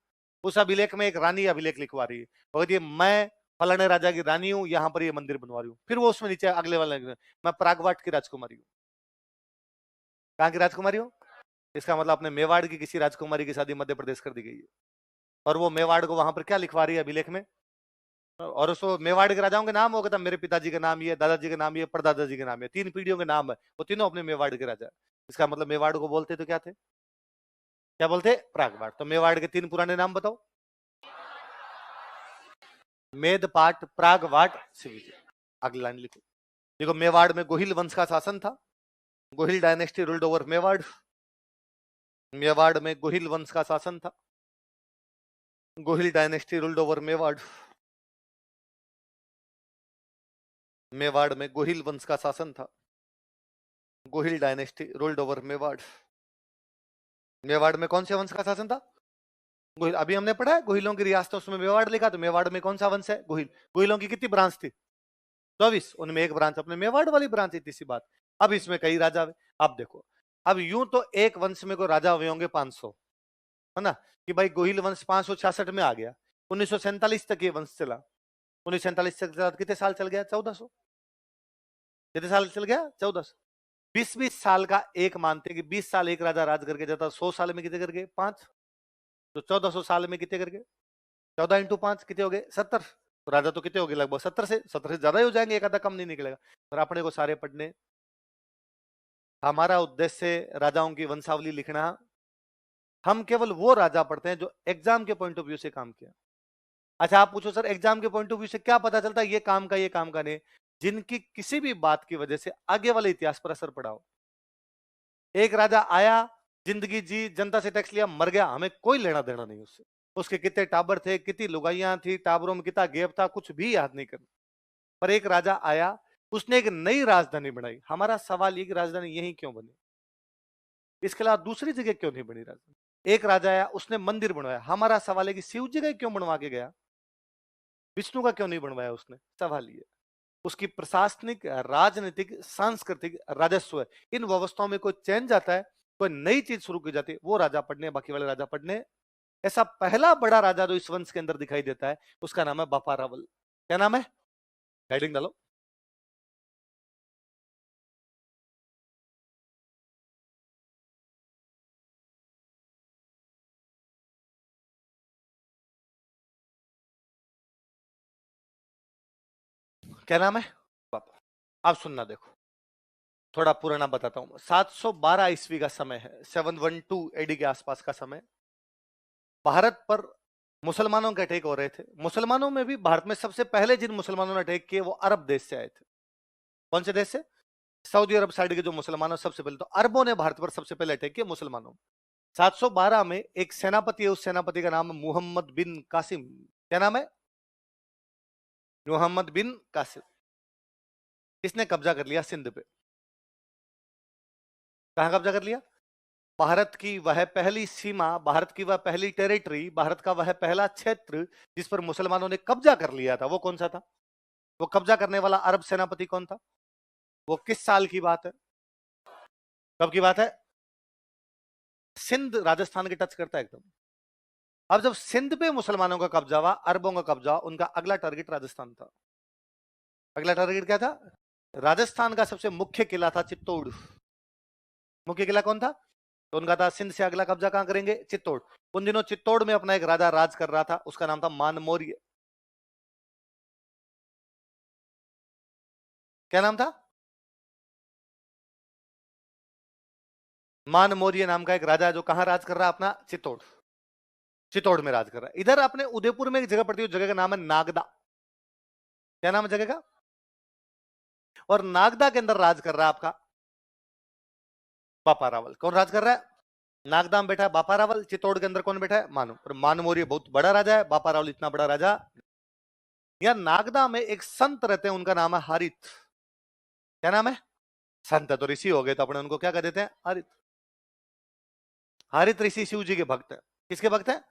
उस अभिलेख में एक रानी अभिलेख लिखवा रही है, वो कहती है मैं फलाने राजा की रानी हूं, यहां पर ये मंदिर बनवा रही हूँ। फिर वो उसमें नीचे अगले वाले मैं प्रागवाट की राजकुमारी हूँ। कहां की राजकुमारी हूँ? इसका मतलब अपने मेवाड़ की किसी राजकुमारी की शादी मध्य प्रदेश कर दी गई है, और वो मेवाड़ को वहां पर क्या लिखवा रही है अभिलेख में? और उसको मेवाड़ के राजाओं के नाम, वो कहता मेरे पिताजी का नाम ये, दादाजी का नाम ये, परदादा जी के नाम ये, 3 पीढ़ियों के नाम है, वो तीनों अपने मेवाड़ के राजा। इसका मतलब मेवाड़ को बोलते तो क्या थे? क्या बोलते? प्रागवाड़। तो मेवाड़ के 3 पुराने नाम बताओ। मेदपाट, प्रागवाट, सिविजी। अगली लाइन लिखो। देखो, मेवाड़ में गोहिल वंश का शासन था। Gohil dynasty ruled over Mewar. Mewar में गोहिल वंश का शासन था। Gohil dynasty ruled over Mewar. Mewar में गोहिल वंश का शासन था। Gohil dynasty ruled over Mewar. Mewar में कौन से वंश का शासन था? गोहिल। अभी हमने पढ़ा है गोहिलों की रियासतों, उसमें मेवाड़ लिखा, तो मेवाड़ में कौन सा वंश है? गोहिल। गोहिलों की कितनी ब्रांच थी? 24। उनमें एक ब्रांच अपने मेवाड़ वाली ब्रांच थी, तीसरी बात। अब इसमें कई राजा हुए। अब देखो, अब यूं तो एक वंश में को राजा हुए होंगे 500, है ना? कि भाई गोहिल वंश 566 में आ गया, 1947 तक ये वंश चला। 1947 से कितने साल चल गया? 1400। कितने साल चल गया? 1400। 20-20 साल का एक मानते कि 20 साल एक राजा राज करके जाता, 100 साल में कितने करके? 5। तो 1400 साल में कितने करके? 14 इंटू 5 कितने हो गए? 70। तो राजा तो कितने हो गए? लगभग 70 से ज्यादा ही हो जाएंगे, एक आधा कम नहीं निकलेगा। पर अपने को सारे पढ़ने, हमारा उद्देश्य राजाओं की वंशावली लिखना। हम केवल वो राजा पढ़ते हैं जो एग्जाम के पॉइंट ऑफ व्यू से काम किया। अच्छा, आप पूछो सर एग्जाम के पॉइंट ऑफ व्यू से क्या पता चलता है ये काम का, ये काम का नहीं? जिनकी किसी भी बात की वजह से आगे वाले इतिहास पर असर पड़ा हो। एक राजा आया, जिंदगी जी, जनता से टैक्स लिया, मर गया, हमें कोई लेना देना नहीं उससे। उसके कितने टाबर थे, कितनी लुगाइयां थी, टाबरों में कितना गेप था, कुछ भी याद नहीं करना। पर एक राजा आया, उसने एक नई राजधानी बनाई। हमारा सवाल ये कि राजधानी यही क्यों बनी, इसके अलावा दूसरी जगह क्यों नहीं बनी राजधानी? एक राजा आया, उसने मंदिर बनवाया। हमारा सवाल है कि शिव जी का क्यों बनवा के गया, विष्णु का क्यों नहीं बनवाया उसने? सवाल ये। उसकी प्रशासनिक, राजनीतिक, सांस्कृतिक, राजस्व, इन व्यवस्थाओं में कोई चेंज आता है, कोई नई चीज शुरू की जाती है, वो राजा पढ़ने, बाकी वाले राजा पढ़ने। ऐसा पहला बड़ा राजा जो इस वंश के अंदर दिखाई देता है, उसका नाम है बापा रावल। क्या नाम है? हेडिंग डालो। क्या नाम है? बापा। अब सुनना, देखो थोड़ा पुराना बताता हूं। 712 ईस्वी का समय है, 712 एडी के आसपास का समय। भारत पर मुसलमानों के अटैक हो रहे थे। मुसलमानों में भी, भारत में सबसे पहले जिन मुसलमानों ने अटैक किए वो अरब देश से आए थे। कौन से देश से? सऊदी अरब साइड के जो मुसलमानों, सबसे पहले तो अरबों ने भारत पर सबसे पहले अटैक किया मुसलमानों। 712 में एक सेनापति है, उस सेनापति का नाम मुहम्मद बिन कासिम। क्या नाम है? मुहम्मद बिन कासिम। इसने कब्जा कर लिया सिंध पे। कहां कब्जा कर लिया? भारत की वह पहली सीमा, भारत की वह पहली टेरिटरी, भारत का वह पहला क्षेत्र जिस पर मुसलमानों ने कब्जा कर लिया था, वो कौन सा था? वो कब्जा करने वाला अरब सेनापति कौन था? वो किस साल की बात है? कब की बात है? सिंध राजस्थान के टच करता है एकदम। अब जब सिंध पे मुसलमानों का कब्जा हुआ, अरबों का कब्जा, उनका अगला टारगेट राजस्थान था। अगला टारगेट क्या था? राजस्थान का सबसे मुख्य किला था चित्तौड़। मुख्य किला कौन था? तो उनका था सिंध से अगला कब्जा कहां करेंगे? चित्तौड़। उन दिनों चित्तौड़ में अपना एक राजा राज कर रहा था, उसका नाम था मान मौर्य। क्या नाम था? मान मौर्य नाम का एक राजा है जो कहां राज कर रहा है? अपना चित्तौड़। चित्तौड़ में राज कर रहा है। इधर अपने उदयपुर में एक जगह पड़ती है, उस जगह का नाम है नागदा। क्या नाम है जगह का? और नागदा के अंदर राज कर रहा है आपका बापा रावल। कौन राज कर रहा है? नागदा में बैठा है बापा रावल, चित्तौड़ के अंदर कौन बैठा है? मानो। पर मान मौर्य बहुत बड़ा राजा है, बापा रावल इतना बड़ा राजा। या नागदा में एक संत रहते हैं, उनका नाम है हारित। क्या नाम है? संत तो ऋषि हो गए, तो अपने उनको क्या कह देते हैं? हारित। हारित ऋषि शिव जी के भक्त है। किसके भक्त है?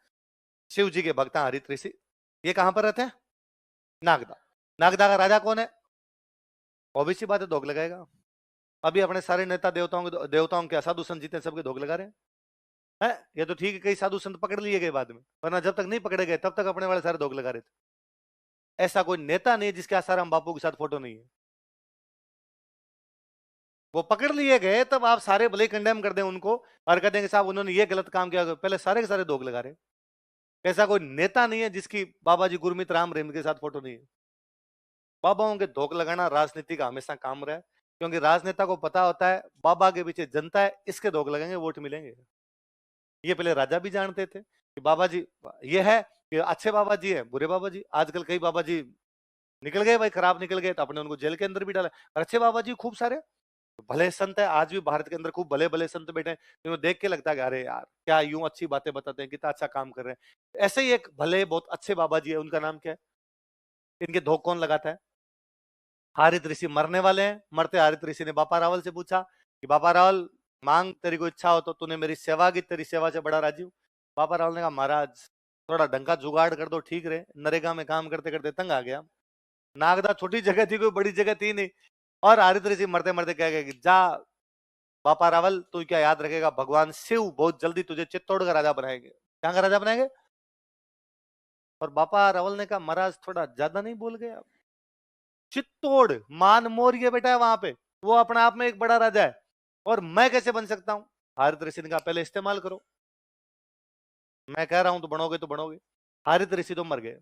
शिव जी के भक्त हैं हारित ऋषि। ये कहां पर रहते हैं? नागदा। नागदा का राजा कौन है? ओबीसी बात है, धोख लगाएगा। अभी अपने सारे नेता देवताओं के साधु संत जीते सबके धोख लगा रहे हैं। ये तो ठीक है, कई साधु संत पकड़ लिए गए बाद में, वरना जब तक नहीं पकड़े गए तब तक अपने वाले सारे धोख लगा रहे थे। ऐसा कोई नेता नहीं है जिसके आसाराम बापू के साथ फोटो नहीं है। वो पकड़ लिए गए तब आप सारे भले कंडेम कर दें उनको और कह देंगे साहब उन्होंने ये गलत काम किया, पहले सारे के सारे धोख लगा रहे। ऐसा कोई नेता नहीं है जिसकी बाबा जी गुरमीत राम रहीम के साथ फोटो नहीं है। बाबाओं के धोख लगाना राजनीति का हमेशा काम रहा है, क्योंकि राजनेता को पता होता है बाबा के पीछे जनता है, इसके धोख लगेंगे वोट मिलेंगे। ये पहले राजा भी जानते थे कि बाबा जी, ये है कि अच्छे बाबा जी है, बुरे बाबा जी। आजकल कई बाबा जी निकल गए भाई, खराब निकल गए, तो अपने उनको जेल के अंदर भी डाला। और अच्छे बाबा जी खूब सारे भले संत है, आज भी भारत के अंदर खूब भले भले संत बैठे हैं, तो देख के लगता है कि अरे यार क्या यूं अच्छी बातें बताते हैं, कितना अच्छा काम कर रहे हैं। ऐसे ही एक भले बहुत अच्छे बाबा जी है, उनका नाम क्या है? इनके धोख कौन लगाता है? हारित ऋषि मरने वाले हैं। मरते हारित ऋषि ने बापा रावल से पूछा कि बापा रावल मांग, तेरी को इच्छा हो तो, तूने मेरी सेवा की, तेरी सेवा से बड़ा राजी हूं। बापा रावल ने कहा महाराज थोड़ा ढंग का जुगाड़ कर दो, ठीक रहे, नरेगा में काम करते करते तंग आ गया। नागदा छोटी जगह थी, कोई बड़ी जगह थी नहीं। और हारित ऋषि मरते मरते कह गए कि जा बापा रावल, तू क्या याद रखेगा, भगवान शिव बहुत जल्दी तुझे चित्तौड़ का राजा बनाएंगे। कहां का राजा बनाएंगे? और बापा रावल ने कहा महाराज थोड़ा ज्यादा नहीं बोल गए आप? चित्तौड़ मान मौर्य बेटा है वहां पे, वो अपने आप में एक बड़ा राजा है, और मैं कैसे बन सकता हूं? हारित ऋषि ने कहा पहले इस्तेमाल करो, मैं कह रहा हूं तो बनोगे तो बनोगे। हारित ऋषि तो मर गए।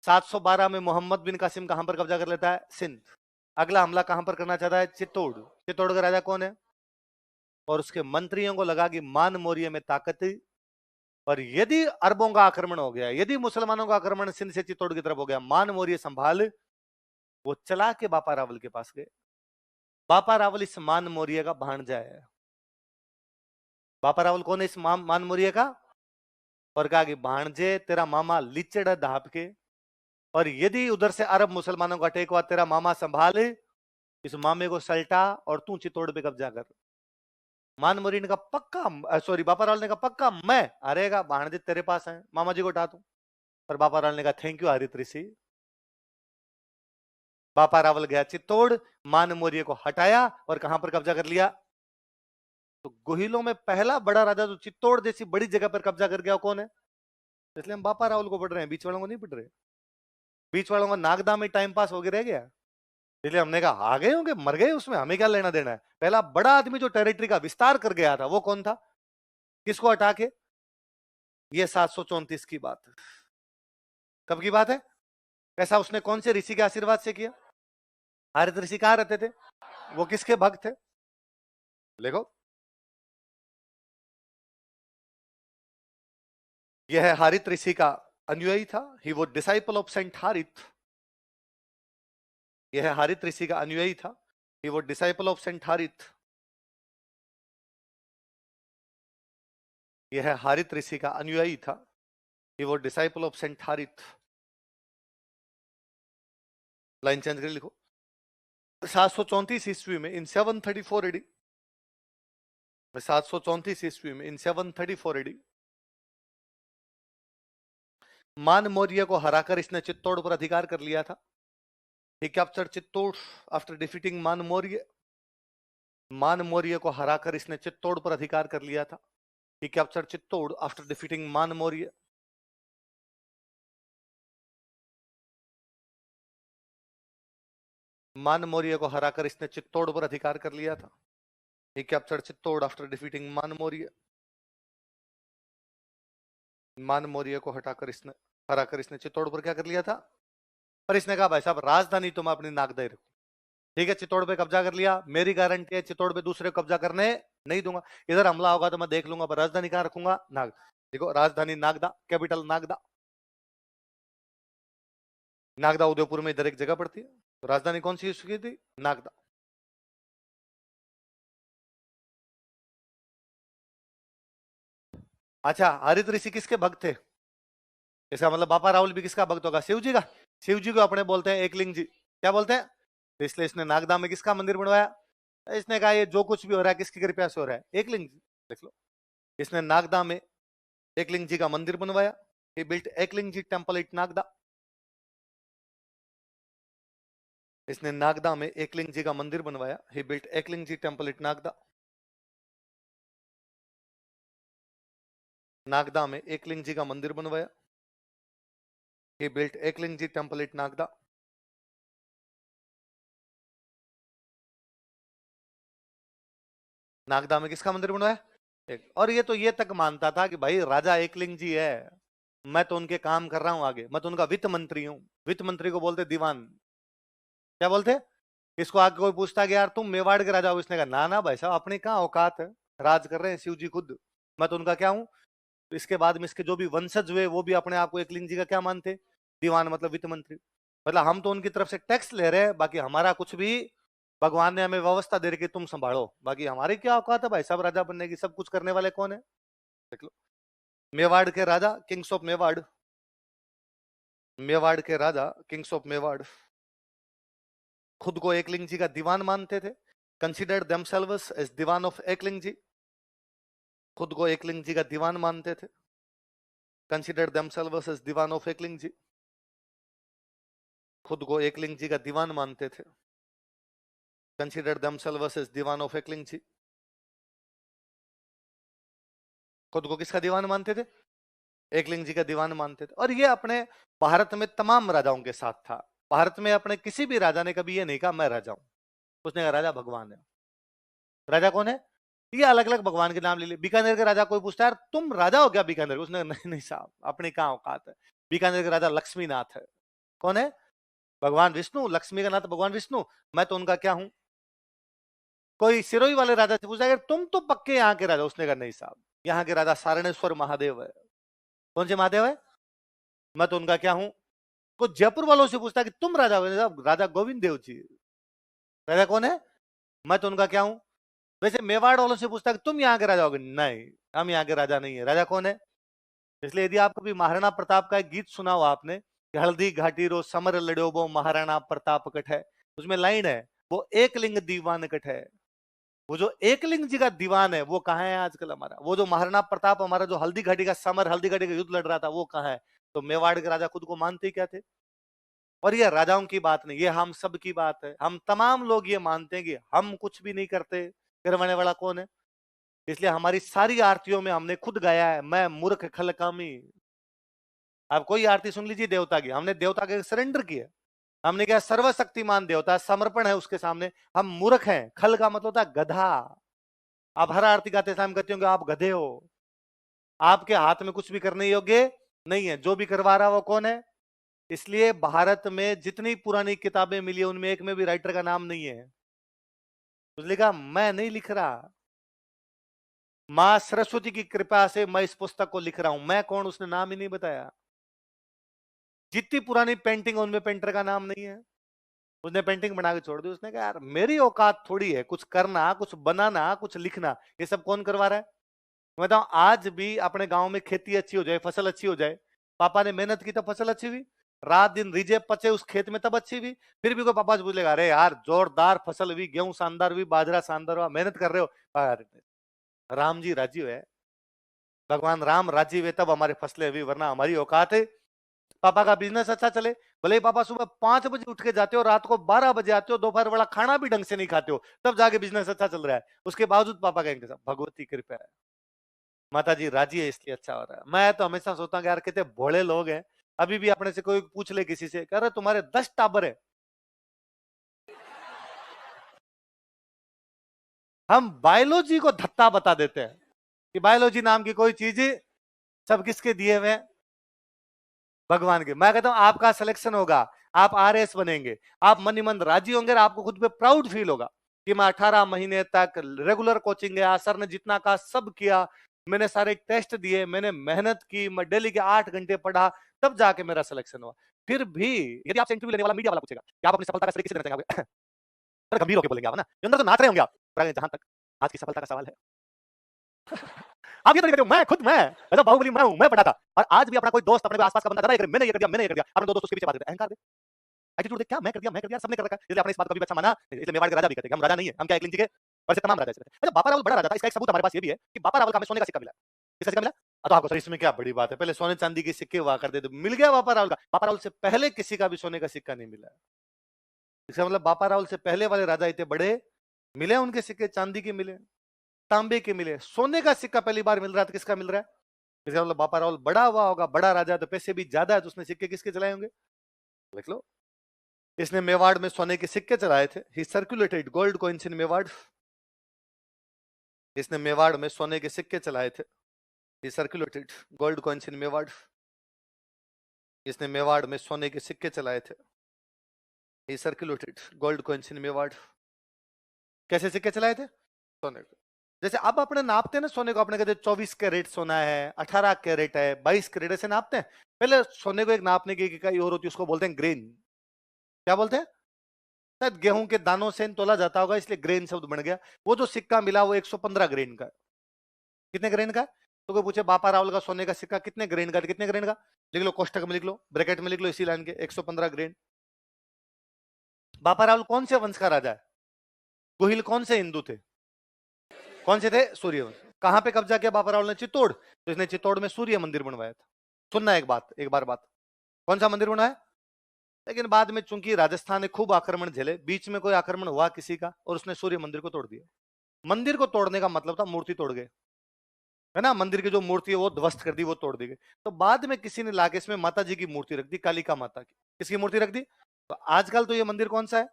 712 में मोहम्मद बिन कासिम कहां पर कब्जा कर लेता है? सिंध। अगला हमला कहां पर करना चाहता है? चित्तौड़। चित्तौड़ का राजा कौन है? और उसके मंत्रियों को लगा कि मान मौर्य में ताकत है, और यदि अरबों का आक्रमण हो गया, यदि मुसलमानों का आक्रमण सिंध से चित्तौड़ की तरफ हो गया, मान मौर्य संभाल। वो चला के बापा रावल के पास गए। बापा रावल इस मान मौर्य का भांजा है। बापा रावल कौन है इस मान मौर्य का? और कहा कि भांजे तेरा मामा लिचड़ धाप के, और यदि उधर से अरब मुसलमानों का अटैक हुआ, तेरा मामा संभाल इस मामे को सल्टा और तू चित्तौड़ पे कब्जा कर। मान मौर्य ने कहा पक्का, सॉरी बापा रावल ने कहा पक्का मैं अरेगा भांजे तेरे पास है, मामा जी को उठा दूं। पर बापा रावल ने कहा थैंक यू हरित ऋषि। बापा रावल गया चित्तौड़, मान मौर्य को हटाया और कहां पर कब्जा कर लिया? तो गोहिलों में पहला बड़ा राजा जो चित्तौड़ जैसी बड़ी जगह पर कब्जा कर गया कौन है? इसलिए हम बापा रावल को पढ़ रहे हैं, बीच वालों को नहीं पढ़ रहे। बीच वालों का नागदा में टाइम पास हो गया रह गया, इसलिए हमने कहा आ गए होंगे, मर गए, उसमें हमें क्या लेना देना है। पहला बड़ा आदमी जो टेरिटरी का विस्तार कर गया था वो कौन था? किसको हटा के? ये 734 की बात। कब की बात है? ऐसा उसने कौन से ऋषि के आशीर्वाद से किया? हारित ऋषि कहां रहते थे? वो किसके भक्त थे? देखो, यह हारित ऋषि का अनुयायी था। ही वो डिसाइपल ऑफ सेंट हारित। यह हारित ऋषि का अनुयायी था। ही वो डिसाइपल ऑफ सेंट हारित। यह हारित ऋषि का अनुयायी था। ही वो disciple of saint Harit. Line change कर लिखो। 734 ईस्वी में इन 734 एडी, 734 ईस्वी में इन 734 एडी मान मौर्य को हराकर इसने चित्तौड़ पर अधिकार कर लिया था। He captured Chittor after defeating मान मौर्य। मान मौर्य को हराकर इसने चित्तौड़ पर अधिकार कर लिया था। He captured Chittor after defeating मान मौर्य। मान मौर्य को हराकर इसने चित्तौड़ पर अधिकार कर लिया था। He captured Chittor after defeating मान मौर्य। मान मौर्य को हराकर इसने चित्तौड़ पर क्या कर लिया था? पर इसने कहा भाई साहब राजधानी तो मैं अपनी नागदा ही रखूं। ठीक है, चित्तौड़ पे कब्जा कर लिया, मेरी गारंटी है चित्तौड़ पे दूसरे को कब्जा करने नहीं दूंगा। इधर हमला होगा तो मैं देख लूंगा, पर राजधानी कहां रखूंगा? नाग। देखो राजधानी नागदा, कैपिटल नागदा। नागदा उदयपुर में इधर एक जगह पड़ती है, तो राजधानी कौन सी उसकी थी? नागदा। अच्छा, हरित ऋषि किसके भक्त थे? इसका मतलब बापा राहुल भी किसका भक्त होगा? शिव जी का। शिव जी को अपने बोलते हैं एकलिंग जी। क्या बोलते हैं? तो इसलिए इसने नागदा में किसका मंदिर बनवाया? इसने कहा ये जो कुछ भी हो रहा है किसकी कृपा से हो रहा है? एकलिंग जी। देख लो, इसने नागदा में एकलिंग जी का मंदिर बनवाया। He built Eklinga ji temple at Nagda. इसने नागदा में एकलिंग जी का मंदिर बनवाया। He built Eklinga ji temple at Nagda. Nagda में एकलिंग जी का मंदिर बनवाया। He built Eklinga ji temple at Nagda. Nagda में किसका मंदिर बनवाया? और ये तो ये तक मानता था कि भाई राजा एकलिंग जी है, मैं तो उनके काम कर रहा हूं आगे, मैं तो उनका वित्त मंत्री हूं। वित्त मंत्री को बोलते दीवान। क्या बोलते? इसको आगे कोई पूछता कि यार तुम मेवाड़ के राजा हो, इसने कहा ना ना भाई साहब अपनी कहां औकात है, राज कर रहे हैं शिव जी खुद, मैं तो उनका क्या हूं। तो इसके बाद में इसके जो भी वंशज हुए वो भी अपने आप को एकलिंग जी का क्या मानते? दीवान, मतलब वित्त मंत्री। मतलब हम तो उनकी तरफ से टैक्स ले रहे हैं, बाकी हमारा कुछ भी भगवान ने हमें व्यवस्था दे रखी, तुम संभालो, बाकी हमारी क्या औकात है भाई साहब राजा बनने की, सब कुछ करने वाले कौन है? देख लो, मेवाड़ के राजा किंग्स ऑफ मेवाड़। मेवाड़ के राजा किंग्स ऑफ मेवाड़ खुद को एकलिंग जी का दीवान मानते थे। Considered themselves as Diwan of Ekling ji. खुद को एकलिंग जी का दीवान मानते थे। Considered themselves as Diwan of Ekling ji. खुद को एकलिंग जी का दीवान मानते थे। Considered themselves as Diwan of Ekling ji. खुद को किसका दीवान मानते थे? एकलिंग जी का दीवान मानते थे। और ये अपने भारत में तमाम राजाओं के साथ था। भारत में अपने किसी भी राजा ने कभी ये नहीं कहा मैं राजा हूं, उसने कहा राजा भगवान है। राजा कौन है? ये अलग अलग भगवान के नाम ले लिए। बीकानेर के राजा कोई पूछता है तुम राजा हो क्या बीकानेर? उसने नहीं नहीं साहब, अपनी कहां औकात है। बीकानेर के राजा लक्ष्मीनाथ है। कौन है? भगवान विष्णु। लक्ष्मी का नाथ भगवान विष्णु, मैं तो उनका क्या हूं? कोई सिरोही वाले राजा से पूछा तुम तो पक्के यहाँ के राजा? उसने कहा नहीं साहब, यहाँ के राजा सारणेश्वर महादेव है। कौन से महादेव है? मैं तो उनका क्या हूं? को जयपुर वालों से पूछता कि तुम राजा हो? राजा गोविंद देव जी। राजा कौन है? मैं तो उनका क्या हूं? वैसे मेवाड़ वालों से पूछता कि तुम यहाँ के राजा होगे? नहीं, हम यहाँ के राजा नहीं है। राजा कौन है? इसलिए यदि आप कभी महाराणा प्रताप का एक गीत सुना हो आपने कि हल्दी घाटी रो समर लड़ो वो महाराणा प्रताप कट है, उसमें लाइन है वो एक लिंग दीवान कट है। वो जो एकलिंग जी का दीवान है वो कहाँ है आजकल हमारा? वो जो महाराणा प्रताप हमारा जो हल्दी घाटी का समर हल्दी घाटी का युद्ध लड़ रहा था वो कहाँ है? तो मेवाड़ के राजा खुद को मानते क्या थे? और ये राजाओं की बात नहीं, ये हम सब की बात है। हम तमाम लोग ये मानते हैं कि हम कुछ भी नहीं करते, करवाने वाला कौन है? इसलिए हमारी सारी आरतियों में हमने खुद गाया है मैं मूर्ख खलकामी। आप कोई आरती सुन लीजिए देवता की, हमने देवता के सरेंडर किया। हमने क्या? सर्वशक्तिमान देवता समर्पण है उसके सामने। हम मूर्ख हैं। खल का मतलब होता है गधा। आप हर आरती गाते समय कहते होंगे आप गधे हो, आपके हाथ में कुछ भी करने योग्य नहीं है। जो भी करवा रहा वो कौन है? इसलिए भारत में जितनी पुरानी किताबें मिली है उनमें एक में भी राइटर का नाम नहीं है। उसने लिखा मैं नहीं लिख रहा, मां सरस्वती की कृपा से मैं इस पुस्तक को लिख रहा हूं। मैं कौन? उसने नाम ही नहीं बताया। जितनी पुरानी पेंटिंग है उनमें पेंटर का नाम नहीं है। उसने पेंटिंग बना के छोड़ दी। उसने कहा यार मेरी औकात थोड़ी है कुछ करना, कुछ बनाना, कुछ लिखना। ये सब कौन करवा रहा है? मैं बताऊं आज भी अपने गांव में खेती अच्छी हो जाए, फसल अच्छी हो जाए, पापा ने मेहनत की तब फसल अच्छी हुई। रात दिन रीजे पचे उस खेत में तब अच्छी हुई। फिर भी कोई पापा से बोलेगा अरे यार जोरदार फसल हुई, गेहूं शानदार हुई, बाजरा शानदार हुआ, मेहनत कर रहे हो। राम जी राजी हुए, भगवान राम राजी हुए तब हमारी फसलें हुई, वरना हमारी औकात है। पापा का बिजनेस अच्छा चले, भले ही पापा सुबह 5 बजे उठ के जाते हो, रात को 12 बजे आते हो, दोपहर वाला खाना भी ढंग से नहीं खाते हो, तब जाके बिजनेस अच्छा चल रहा है। उसके बावजूद पापा कहेंगे सब भगवती कृपा है, माता जी राजी है इसलिए अच्छा हो रहा है। मैं तो हमेशा सोचता हूँ यार कितने भोले लोग हैं। अभी भी अपने से कोई पूछ ले किसी से, कह रहे तुम्हारे 10 टाबर है, हम बायोलॉजी को धत्ता बता देते हैं कि बायोलॉजी नाम की कोई चीज सब किसके दिए हुए हैं? भगवान के। मैं कहता हूं आपका सिलेक्शन होगा, आप आरएस बनेंगे, आप मन ही मन राजी होंगे, आपको खुद पे प्राउड फील होगा कि मैं 18 महीने तक रेगुलर कोचिंग गया, सर ने जितना कहा सब किया, मैंने सारे टेस्ट दिए, मैंने मेहनत की, मैं डेली के 8 घंटे पढ़ा, तब जाके मेरा सिलेक्शन हुआ। फिर भी यदि आपसे इंटरव्यू लेने वाला मीडिया वाला पूछेगा कि आप अपनी सफलता का श्रेय किसे देना चाहेंगे, गंभीर होकर बोलेंगे आप ना, अंदर तो नाच रहे होंगे आप। जहां तक आज की सफलता का सवाल है, आप ये तो नहीं कहते मैं ऐसा बाहुबली मैं पढ़ा था। और आज भी अपना कोई दोस्त अपने आसपास का बंदा कर मैंने ये कर दिया मैंने ये कर दिया, अपने दो दोस्तों के पीछे बात करते, अहंकार दे, एटीट्यूड दे, क्या मैं कर दिया सबने कर रखा है। इसलिए अपने इस बात को भी अच्छा माना, इसलिए मेवाड़ के राजा भी कहते हैं हम राजा नहीं है, हम क्या एकलिंग जी के पर से तमाम राजा इसलिए। अच्छा बापा रावल बड़ा राजा था, इसका एक सबूत हमारे पास ये भी है कि बापा रावल का हमें सोने का सिक्का मिला। किसका सिक्का मिला? तो आपको सर इसमें क्या बड़ी बात है, पहले सोने चांदी के सिक्के हुआ करते थे, मिल गया बापा रावल का। बापा रावल से पहले किसी का भी सोने का सिक्का नहीं मिला। इसका मतलब बापा रावल से पहले वाले राजा इतने बड़े मिले, उनके सिक्के चांदी के मिले, तांबे के मिले, सोने का सिक्का पहली बार मिल रहा था। किसका मिल रहा है? इसका मतलब बापा रावल बड़ा हुआ होगा, बड़ा राजा, तो पैसे भी ज्यादा है, तो उसने सिक्के किसके चलाए होंगे? लिख लो। इसने मेवाड़ में सोने के सिक्के चलाए थे। He circulated gold coins in Mewar. इसने मेवाड़ में सोने के सिक्के चलाए थे। He circulated gold coins in Mewar. इसने मेवाड़ में सोने के सिक्के चलाए थे। He circulated gold coins in Mewar. कैसे सिक्के चलाए थे? सोने के। जैसे अब अपने नापते हैं ना सोने को, अपने कहते 24 कैरेट सोना है, 18 कैरेट है, 22 कैरेट, ऐसे नापते हैं। पहले सोने को एक नापने की इकाई और होती है, उसको बोलते हैं ग्रेन। क्या बोलते हैं? शायद गेहूं के दानों से तोला जाता होगा, इसलिए ग्रेन शब्द बन गया। वो जो सिक्का मिला वो 115 ग्रेन का। कितने ग्रेन का? तो कोई पूछे बापा रावल का सोने का सिक्का कितने ग्रेन का, कितने ग्रेन का लिख लो, कोष्टक में लिख लो, ब्रैकेट में लिख लो इसी लाइन के, 115 ग्रेन। बापा रावल कौन से वंश का राजा है? गोहिल कौन से हिंदू थे? कौन से थे? सूर्यवंश। कहां पे कब्जा किया बापा रावल ने? चित्तौड़। तो इसने चित्तौड़ में सूर्य मंदिर बनवाया था। सुनना एक बार बात, कौन सा मंदिर बनवाया? लेकिन बाद में चूंकि राजस्थान ने खूब आक्रमण झेले, बीच में कोई आक्रमण हुआ किसी का और उसने सूर्य मंदिर को तोड़ दिया। मंदिर को तोड़ने का मतलब था मूर्ति तोड़ गए। है ना, मंदिर की जो मूर्ति है वो ध्वस्त कर दी, वो तोड़ दी गई। तो बाद में किसी ने लाके इसमें माता जी की मूर्ति रख दी, कालिका माता की। किसकी मूर्ति रख दी? तो आजकल तो ये मंदिर कौन सा है?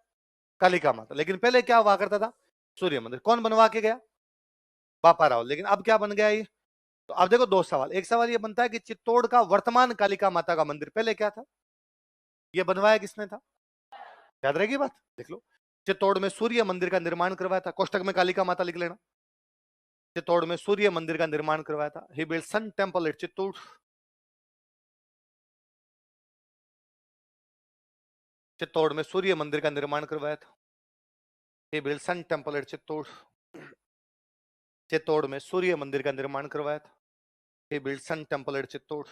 कालिका माता। लेकिन पहले क्या हुआ करता था? सूर्य मंदिर। कौन बनवा के गया? बापा राव। लेकिन अब क्या बन गया ये? तो अब देखो दो सवाल। एक सवाल ये बनता है कि चित्तौड़ का वर्तमान कालिका माता का मंदिर पहले क्या था? ये बनवाया किसने था? याद रहेगी बात? देख लो। चित्तौड़ में सूर्य मंदिर का निर्माण करवाया था, कोष्टक में कालिका माता लिख लेना। चित्तौड़ में सूर्य मंदिर का निर्माण करवाया था। He build sun temple at Chittor. Chittor में सूर्य मंदिर का निर्माण करवाया था। He build sun temple at Chittor. Chittor में सूर्य मंदिर का निर्माण करवाया था। He build sun temple at Chittor.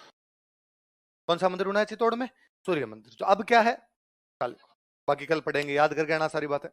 कौन सा मंदिर बनाया चित्तौड़ में? सूर्य मंदिर। जो अब क्या है? कल। बाकी कल पढ़ेंगे, याद करके आना सारी बातें।